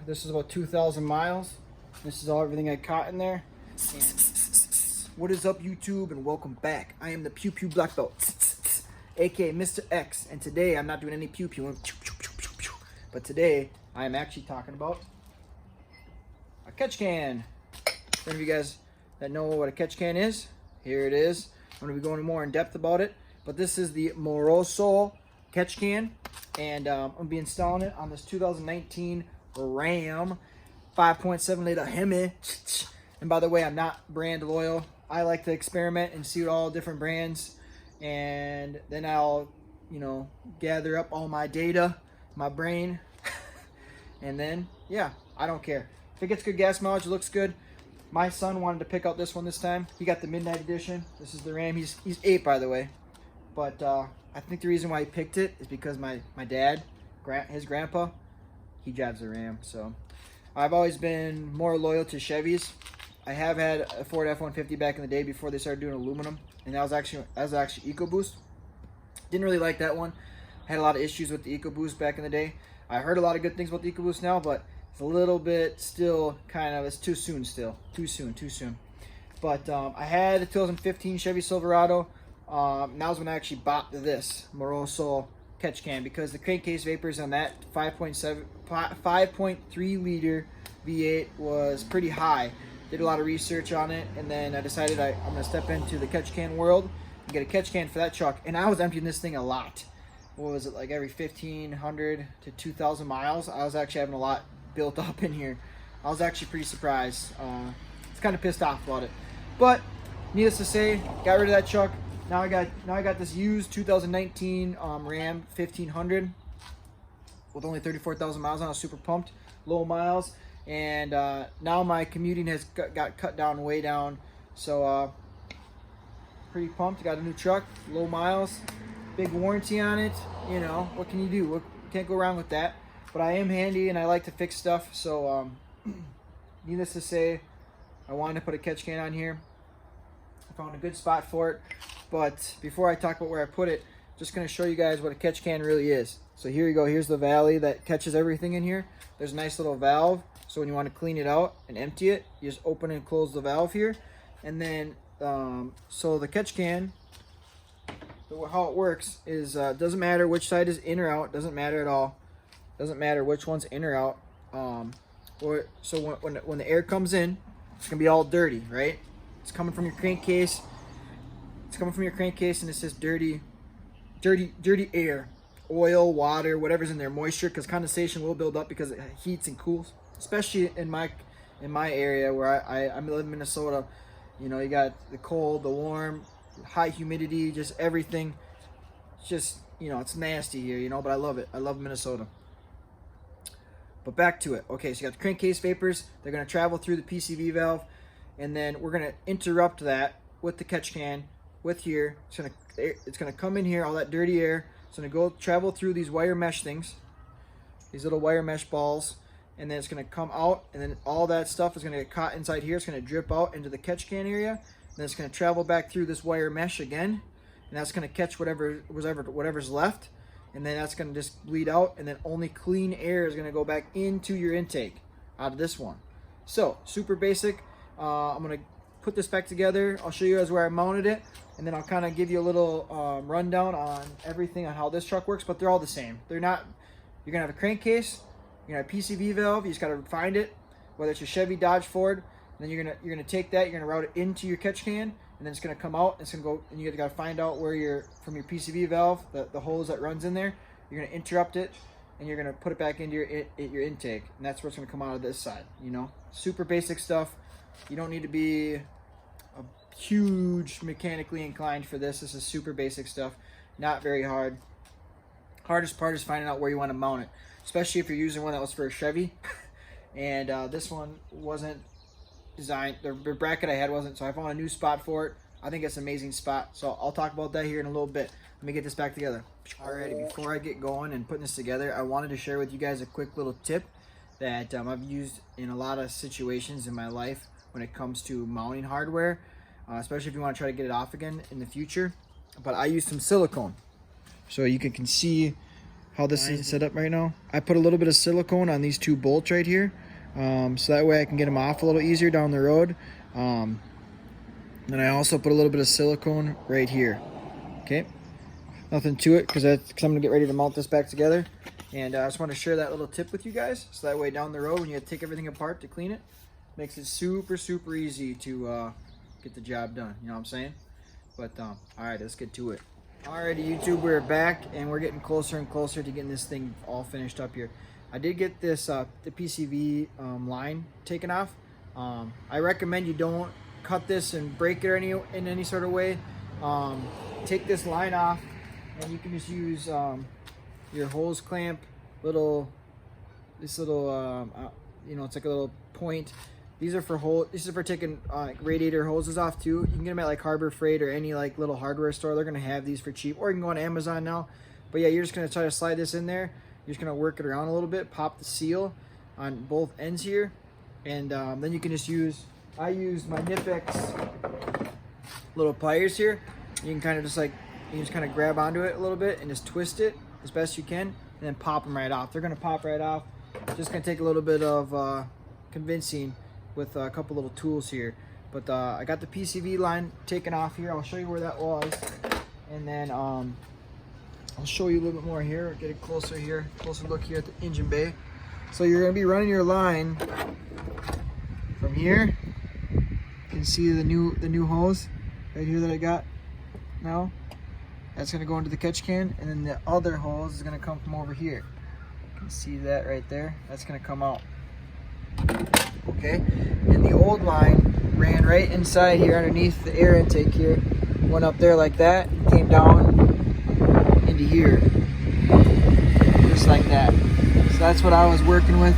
This is about 2,000 miles. This is everything I caught in there. And what is up, YouTube, and welcome back. I am the Pew Pew Black Belt, aka Mr. X, and today I'm not doing any pew pew, but today I am actually talking about a catch can. For any of you guys that know what a catch can is, here it is. I'm going to be going more in depth about it, but this is the Moroso catch can, and I'm going to be installing it on this 2019 Ram 5.7 liter Hemi. And by the way, I'm not brand loyal. I like to experiment and see what all different brands, and then I'll, gather up all my data, my brain, and then, yeah, I don't care. If it gets good gas mileage, it looks good. My son wanted to pick out this one this time. He got the Midnight Edition. This is the Ram. He's 8, by the way. But I think the reason why he picked it is because my dad, his grandpa, he drives a Ram. So I've always been more loyal to Chevys. I have had a Ford F-150 back in the day before they started doing aluminum, and that was actually EcoBoost. Didn't really like that one. Had a lot of issues with the EcoBoost back in the day. I heard a lot of good things about the EcoBoost now, but it's a little bit still it's too soon still. Too soon. But I had a 2015 Chevy Silverado. Now's when I actually bought this Moroso catch can, because the crankcase vapors on that 5.3 liter V8 was pretty high. Did a lot of research on it, and then I decided I'm going to step into the catch can world and get a catch can for that truck. And I was emptying this thing a lot. What was it, like every 1,500 to 2,000 miles? I was actually having a lot built up in here. I was actually pretty surprised. It's kind of pissed off about it, but needless to say, got rid of that truck. Now I got this used 2019 Ram 1500 with only 34,000 miles on it. I was super pumped, low miles, and now my commuting has got cut down, way down. So pretty pumped. Got a new truck, low miles, big warranty on it. What can you do? Can't go wrong with that. But I am handy and I like to fix stuff. So needless to say, I wanted to put a catch can on here. I found a good spot for it. But before I talk about where I put it, just going to show you guys what a catch can really is. So here you go. Here's the valley that catches everything in here. There's a nice little valve. So when you want to clean it out and empty it, you just open and close the valve here. And then, so the catch can, how it works is, doesn't matter which side is in or out. Doesn't matter at all. Doesn't matter which one's in or out. So when the air comes in, it's going to be all dirty, right? It's coming from your crankcase. It's coming from your crankcase, and it's just dirty air, oil, water, whatever's in there, moisture, because condensation will build up because it heats and cools. Especially in my area where I live in Minnesota. You got the cold, the warm, high humidity, just everything. It's just, it's nasty here, but I love it. I love Minnesota. But back to it. Okay, so you got the crankcase vapors. They're going to travel through the PCV valve, and then we're going to interrupt that with the catch can with here. It's going to come in here, all that dirty air. It's going to go travel through these wire mesh things, these little wire mesh balls, and then it's going to come out, and then all that stuff is going to get caught inside here. It's going to drip out into the catch can area, and then it's going to travel back through this wire mesh again, and that's going to catch whatever's left, and then that's going to just bleed out, and then only clean air is going to go back into your intake out of this one. So super basic. I'm going to put this back together. I'll show you guys where I mounted it, and then I'll kind of give you a little rundown on everything on how this truck works, but they're all the same. They're not, you're going to have a crankcase, you're going to have a PCV valve. You just got to find it, whether it's a Chevy, Dodge, Ford, and then you're gonna take that, you're gonna route it into your catch can, and then it's gonna come out. It's gonna go, and you got to find out where from your PCV valve, the hose that runs in there. You're gonna interrupt it, and you're gonna put it back into your intake, and that's what's gonna come out of this side. Super basic stuff. You don't need to be a huge mechanically inclined for this. This is super basic stuff, not very hard. Hardest part is finding out where you want to mount it, especially if you're using one that was for a Chevy, and this one wasn't designed, the bracket I had wasn't, so I found a new spot for it. I think it's an amazing spot, so I'll talk about that here in a little bit. Let me get this back together. Alrighty, before I get going and putting this together, I wanted to share with you guys a quick little tip that I've used in a lot of situations in my life when it comes to mounting hardware, especially if you want to try to get it off again in the future. But I use some silicone, so you can see how this is set up right now. I put a little bit of silicone on these 2 bolts right here, so that way I can get them off a little easier down the road. And I also put a little bit of silicone right here. Okay, nothing to it because I'm gonna get ready to mount this back together. And I just want to share that little tip with you guys, so that way down the road when you take everything apart to clean it, makes it super easy to get the job done. You know what I'm saying? But all right, let's get to it. Alrighty, YouTube, we're back and we're getting closer and closer to getting this thing all finished up here. I did get this the PCV line taken off. I recommend you don't cut this and break it in any sort of way. Take this line off and you can just use your hose clamp, you know, it's like a little point. These are for this is for taking radiator hoses off too. You can get them at like Harbor Freight or any like little hardware store. They're gonna have these for cheap, or you can go on Amazon now. But yeah, you're just gonna try to slide this in there. You're just gonna work it around a little bit, pop the seal on both ends here, and then you can just use. I use my Nip-X little pliers here. You can kind of just kind of grab onto it a little bit and just twist it as best you can, and then pop them right off. They're gonna pop right off. Just gonna take a little bit of convincing with a couple little tools here, but I got the PCV line taken off here. I'll show you where that was, and then I'll show you a little bit more here. Get it closer here, closer look here at the engine bay. So you're gonna be running your line from here. You can see the new hose right here that I got now. That's gonna go into the catch can, and then the other hose is gonna come from over here. You can see that right there. That's gonna come out. Okay, and the old line ran right inside here underneath the air intake here, went up there like that, came down into here, just like that. So that's what I was working with.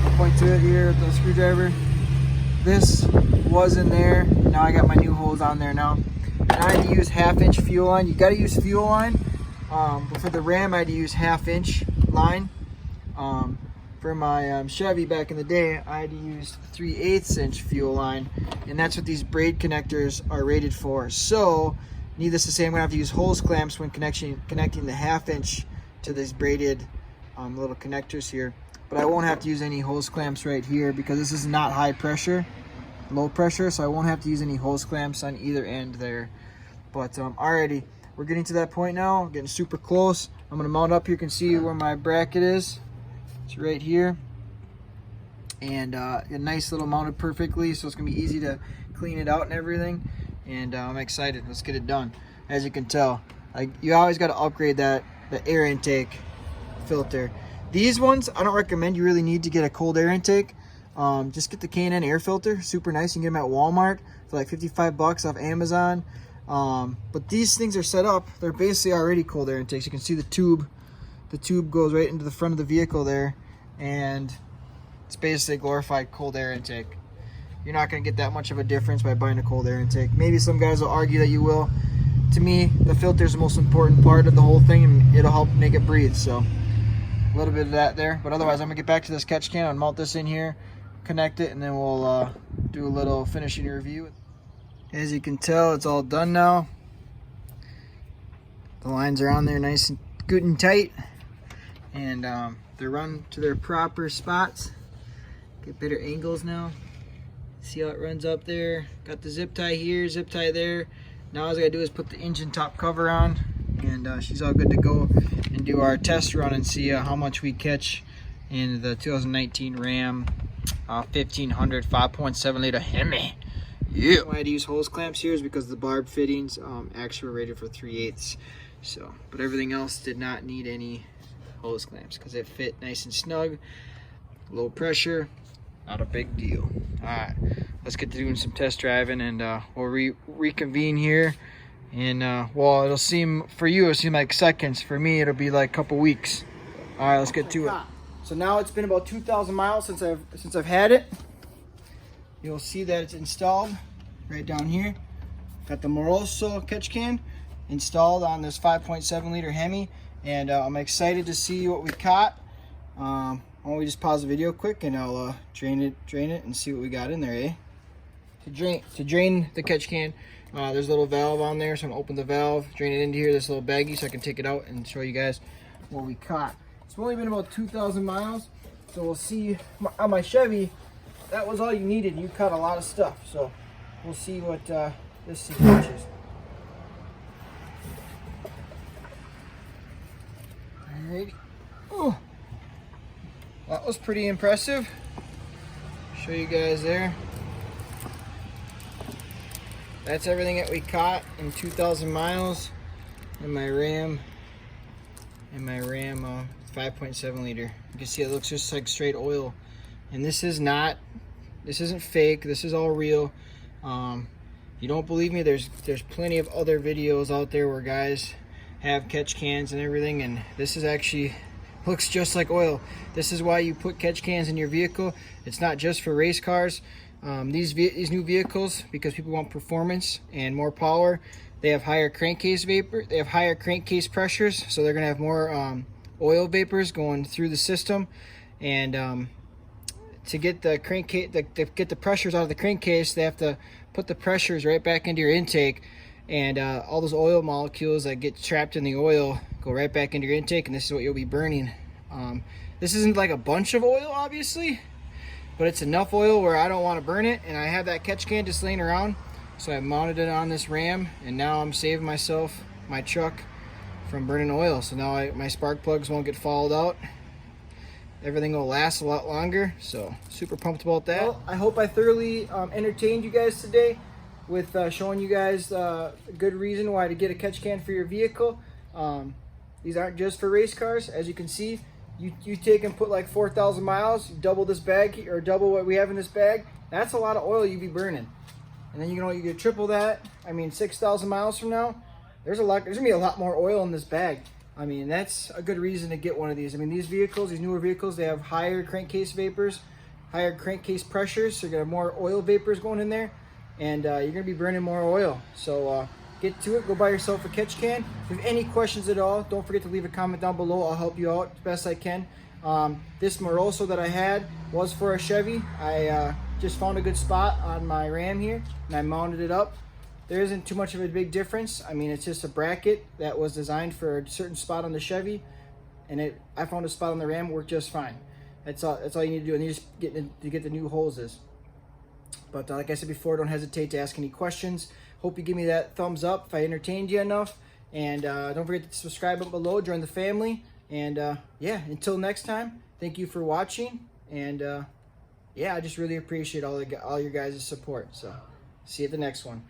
I'll point to it here with the screwdriver. This was in there. Now I got my new hose on there now. And I had to use 1/2-inch fuel line. You got to use fuel line, but for the Ram I had to use 1/2-inch line. For my Chevy back in the day, I had to use 3/8-inch fuel line, and that's what these braid connectors are rated for. So, needless to say, I'm gonna have to use hose clamps when connecting the 1/2-inch to these braided little connectors here. But I won't have to use any hose clamps right here because this is not high pressure, low pressure, so I won't have to use any hose clamps on either end there. But alrighty, we're getting to that point now, getting super close. I'm gonna mount up here. You can see where my bracket is. It's right here, and a nice little mounted perfectly, so it's gonna be easy to clean it out and everything. And I'm excited. Let's get it done. As you can tell, you always got to upgrade the air intake filter. These ones I don't recommend. You really need to get a cold air intake. Just get the K&N air filter. Super nice. You can get them at Walmart for like 55 bucks off Amazon. But these things are set up. They're basically already cold air intakes. You can see the tube. The tube goes right into the front of the vehicle there, and it's basically a glorified cold air intake. You're not going to get that much of a difference by buying a cold air intake. Maybe some guys will argue that you will. To me, the filter is the most important part of the whole thing, and it'll help make it breathe. So a little bit of that there, but otherwise I'm going to get back to this catch can and mount this in here, connect it, and then we'll do a little finishing review. As you can tell, it's all done now. The lines are on there nice and good and tight, and they're run to their proper spots. Get better angles now. See how it runs up there. Got the zip tie here, zip tie there. Now all I gotta do is put the engine top cover on, and she's all good to go, and do our test run and see how much we catch in the 2019 Ram 1500 5.7 liter Hemi. Yeah. Why I had to use hose clamps here is because the barb fittings actually were rated for 3/8. So, but everything else did not need any hose clamps because it fit nice and snug, low pressure, not a big deal. All right, let's get to doing some test driving, and we'll reconvene here. And well, it'll seem for you, it'll seem like seconds. For me, it'll be like a couple weeks. All right, let's get to it. So now it's been about 2,000 miles since I've had it. You'll see that it's installed right down here. Got the Moroso catch can installed on this 5.7 liter Hemi, and I'm excited to see what we caught. Why don't we just pause the video quick, and I'll drain it and see what we got in there, eh? To drain the catch can, there's a little valve on there, so I'm gonna open the valve, drain it into here, this little baggie, so I can take it out and show you guys what we caught. It's only been about 2,000 miles, so we'll see. On my Chevy, that was all you needed. You caught a lot of stuff, so we'll see what this thing catches. Alrighty. Oh, that was pretty impressive. Show you guys there. That's everything that we caught in 2,000 miles in my Ram. 5.7 liter. You can see it looks just like straight oil, and this isn't fake. This is all real. If you don't believe me, there's plenty of other videos out there where guys have catch cans and everything, and this is actually looks just like oil. This is why you put catch cans in your vehicle. It's not just for race cars. These new vehicles, because people want performance and more power, they have higher crankcase vapor. They have higher crankcase pressures, so they're gonna have more oil vapors going through the system. And to get the crankcase, get the pressures out of the crankcase, they have to put the pressures right back into your intake, and all those oil molecules that get trapped in the oil go right back into your intake, and this is what you'll be burning. This isn't like a bunch of oil, obviously, but it's enough oil where I don't want to burn it, and I have that catch can just laying around, so I mounted it on this Ram, and now I'm saving myself, my truck, from burning oil. So now my spark plugs won't get fouled out. Everything will last a lot longer, so super pumped about that. Well, I hope I thoroughly entertained you guys today with showing you guys a good reason why to get a catch can for your vehicle. These aren't just for race cars. As you can see, you take and put like 4,000 miles, you double this bag, or double what we have in this bag. That's a lot of oil you'd be burning. And then you could triple that. I mean, 6,000 miles from now, there's gonna be a lot more oil in this bag. I mean, that's a good reason to get one of these. I mean, these vehicles, these newer vehicles, they have higher crankcase vapors, higher crankcase pressures, so you're gonna have more oil vapors going in there, and you're gonna be burning more oil. So get to it, go buy yourself a catch can. If you have any questions at all, don't forget to leave a comment down below. I'll help you out as best I can. This Moroso that I had was for a Chevy. I just found a good spot on my Ram here, and I mounted it up. There isn't too much of a big difference. I mean, it's just a bracket that was designed for a certain spot on the Chevy, and I found a spot on the Ram, worked just fine. That's all you need to do, and you just get the new hoses. But like I said before, don't hesitate to ask any questions. Hope you give me that thumbs up if I entertained you enough, and don't forget to subscribe up below, join the family, and yeah, until next time, thank you for watching, and yeah, I just really appreciate all your guys' support. So see you at the next one.